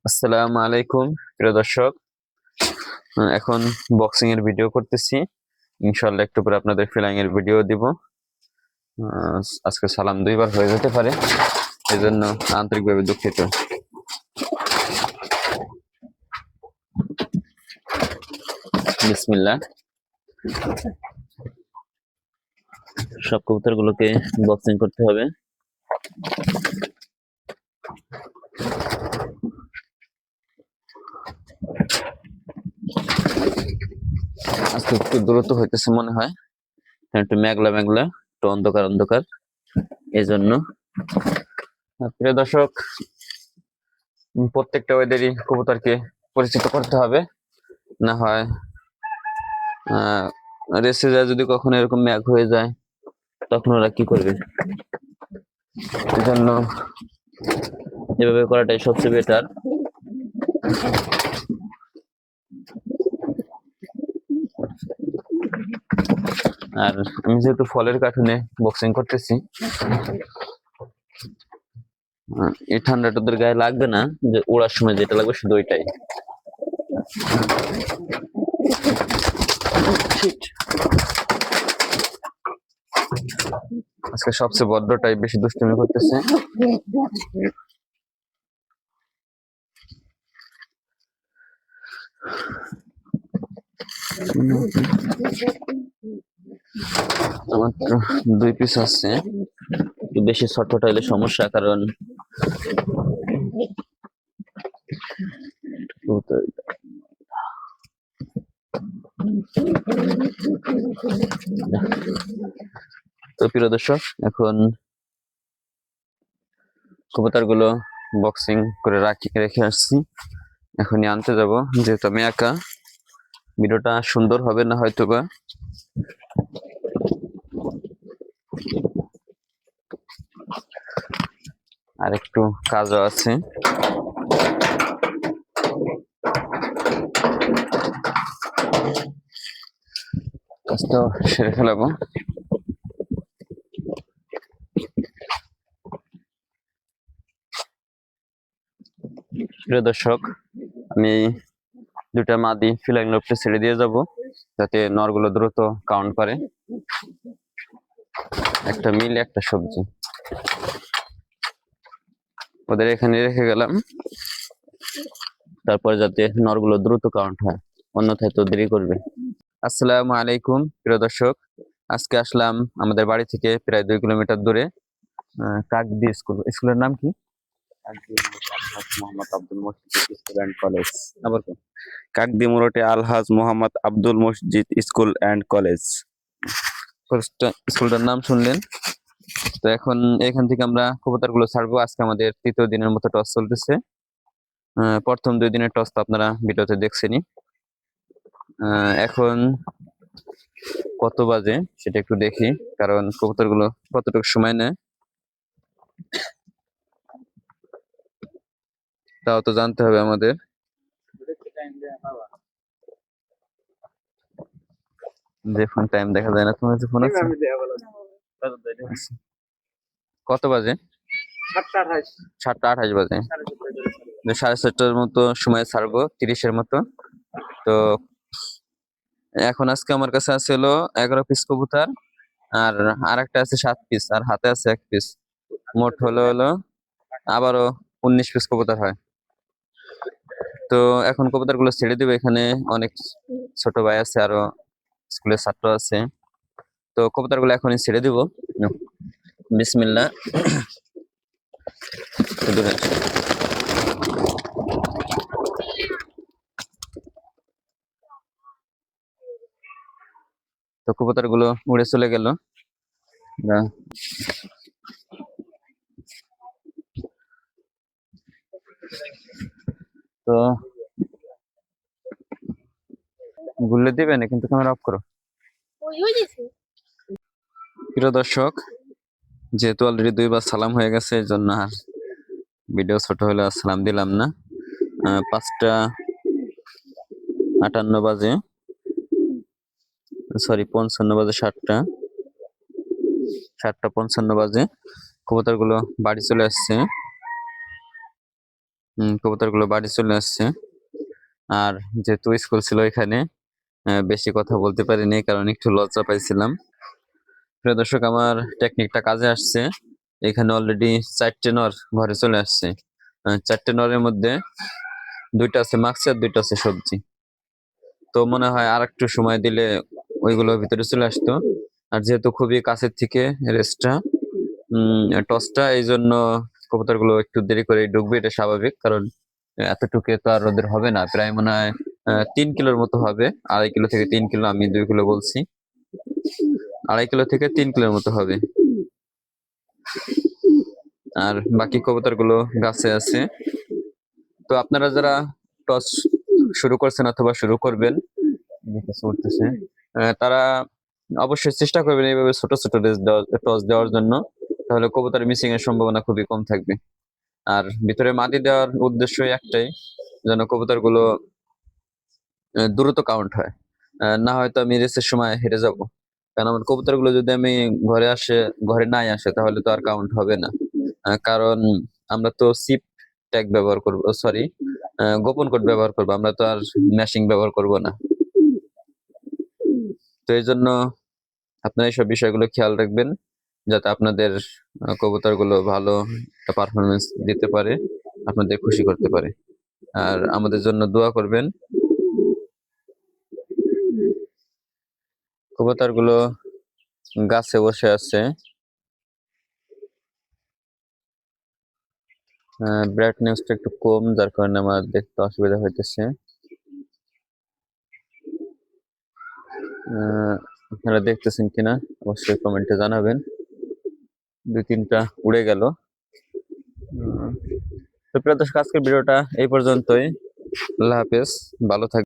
আসসালামু আলাইকুম প্রিয় দর্শক। এখন বক্সিং এর ভিডিও করতেছি। ইনশাআল্লাহ একটু পরে আপনাদের ফ্লাইং এর ভিডিও দিব। আজকে সালাম দুইবার হয়ে যেতে পারে, এজন্য আন্তরিকভাবে দুঃখিত। বিসমিল্লাহ। সব কবুতর গুলোকে বক্সিং করতে হবে। আজকে একটু দ্রুত হইতেছে মনে হয়, একটু মেঘলা মেঘলা, একটু অন্ধকার অন্ধকার, এই জন্য। প্রিয় দর্শক, প্রত্যেকটা ওয়েদারই কবুতরকে পরিচিত করতে হবে, না হয় রেসে যায় যদি কখনো এরকম মেঘ হয়ে যায়, তখন ওরা কি করবে? এই জন্য এভাবে করাটাই সবচেয়ে বেটার। আর আমি যেহেতু ফলের কার্টুনে বক্সিং করতেছি, এই ঠান্ডাটা ওদের গায়ে লাগবে না, যে ওড়ার সময় যেটা লাগবে শুধু ওইটাই। আজকে সবচেয়ে বড্ডটাই বেশি দুষ্টুমি করতেছে। মাত্র 2 পিস আছে, বেশি ছোট হইলে সমস্যা, কারণ তো প্রিয় দর্শক, এখন কবুতর গুলো বক্সিং করে রেখে আসছি, এখনই আনতে যাব। যেহেতু আমি একা, ভিডিওটা সুন্দর হবে না হয়তো বা। আর একটু কাজও আছে, কাজটা সেরে ফেলাবো। প্রিয় দর্শক, আমি দুটা মাদি ফিলাইং লোপটা ছেড়ে দিয়ে যাব, যাতে নরগুলো দ্রুত কাউন্ট করে। একটা মিল, একটা সবজি, ওদের এখানে রেখে গেলাম, তারপরে যাতে নরগুলো দ্রুত কাউন্ট হয়, অন্যথায় তো দেরি করবে। আসসালামু আলাইকুম প্রিয় দর্শক, আজকে আসলাম আমাদের বাড়ি থেকে প্রায় 2 কিলোমিটার দূরে কাকদি স্কুল। স্কুলের নাম কি? মোহাম্মদ আব্দুল মসজিদ স্কুল অ্যান্ড কলেজ। আবার কাকদি মোড়টে আলহাজ মোহাম্মদ আব্দুল মসজিদ স্কুল অ্যান্ড কলেজ। স্কুলটার নাম শুনলেন তো। এখন এখান থেকে আমরা কবুতরগুলো ছাড়বো। আজকে আমাদের 3য় দিনের মতো টস চলতেছে। প্রথম 2 দিনের টস তো আপনারা ভিডিওতে দেখছেনই। এখন কত বাজে সেটা একটু দেখি, কারণ কবুতরগুলো কতটুকু সময় নেয় তাও তো জানতে হবে আমাদের। যে ফোন টাইম দেখা যায় না, তোমার যে ফোন আছে। কত বাজে? 7:28 বাজে। 7:30টার মতো সময় ছাড়বো, 30-এর মতো। তো এখন আজকে আমার কাছে আছে হলো 11 পিস কবুতর, আর আরেকটা আছে 7 পিস, আর হাতে আছে 1 পিস। মোট হলো আবারও 19 পিস কবুতর হয়। তো এখন কবুতর গুলো ছেড়ে দিবে। এখানে অনেক ছোট ভাই আছে, আরো স্কুলের ছাত্র আছে। তো কবুতর গুলো এখনই ছেড়ে দিব। বিসমিল্লাহ। তো কবুতর গুলো উড়ে চলে গেল। তো ঘুরলে দিবে না, কিন্তু ক্যামেরা অফ করো। প্রিয় দর্শক, যেহেতু অলরেডি 2বার সালাম হয়ে গেছে, এই জন্য আর ভিডিও ছোট হলে আর সালাম দিলাম না। 5:58 বাজে, সরি 55 বাজে, 7:55 বাজে কবুতর গুলো বাড়ি চলে আসছে। কবুতরগুলো বাড়ি চলে আসছে। আর যেহেতু স্কুল ছিল এখানে, বেশি কথা বলতে পারিনি কারণ একটু লজ্জা পাইছিলাম। প্রিয় দর্শক, আমার টেকনিকটা কাজে আসছে। এখানে অলরেডি 4টে নর ঘরে চলে আসছে। 4টে নরের মধ্যে 2টা আছে মাক্সি আর 2টা আছে সবজি। তো মনে হয় আর একটু সময় দিলে ওইগুলো ভিতরে চলে আসতো। আর যেহেতু খুবই কাছের থেকে রেসটা, টসটা, এই জন্য কবুতরগুলো একটু দেরি করে ঢুকবে, এটা স্বাভাবিক। কারণ এতটুকু তো আর ওদের হবে না, প্রায় মনে হয় 3 কিলোর মতো হবে। 2.5 কিলো থেকে 3 কিলো, আমি 2 কিলো বলছি। 2.5 কিলো থেকে 3 কিলোর মতো হবে। আর বাকি কবুতর গুলো গাছে আছে। তো আপনারা যারা টস শুরু করছেন অথবা শুরু করবেন, উঠতেছে, তারা অবশ্যই চেষ্টা করবেন এইভাবে ছোট ছোট টস দেওয়ার জন্য। তাহলে কবুতর মিসিং এর সম্ভাবনা খুবই কম থাকবে। আর ভিতরে মাটি দেওয়ার উদ্দেশ্যই একটাই, যেন কবুতর গুলো দ্রুত কাউন্ট হয়। না হয়তো আমি রেসের সময় হেরে যাব। কারণ আমার কবুতর গুলো যদি আমি ঘরে নাই আসে, তাহলে তো আর কাউন্ট হবে না। কারণ আমরা তো সিপ ট্যাগ ব্যবহার করব, সরি, গোপন কোড ব্যবহার করবো, আমরা তো আর ম্যাশিং ব্যবহার করব না। তো এই জন্য আপনারা এইসব বিষয়গুলো খেয়াল রাখবেন, যাতে আপনাদের কবুতর গুলো ভালো একটা পারফরমেন্স দিতে পারে, আপনাদের খুশি করতে পারে। আর আমাদের জন্য দোয়া করবেন। কবুতর গুলো গাছে বসে আছে। ব্রাইটনেসটা একটু কম, যার কারণে আমার দেখতে অসুবিধা হইতেছে। আপনারা দেখতেছেন কিনা অবশ্যই কমেন্টে জানাবেন। 2-3টা উড়ে গেল। তো প্রিয় দর্শক, আজকের ভিডিওটা এই পর্যন্তই। আল্লাহ হাফেজ, ভালো থাকবেন।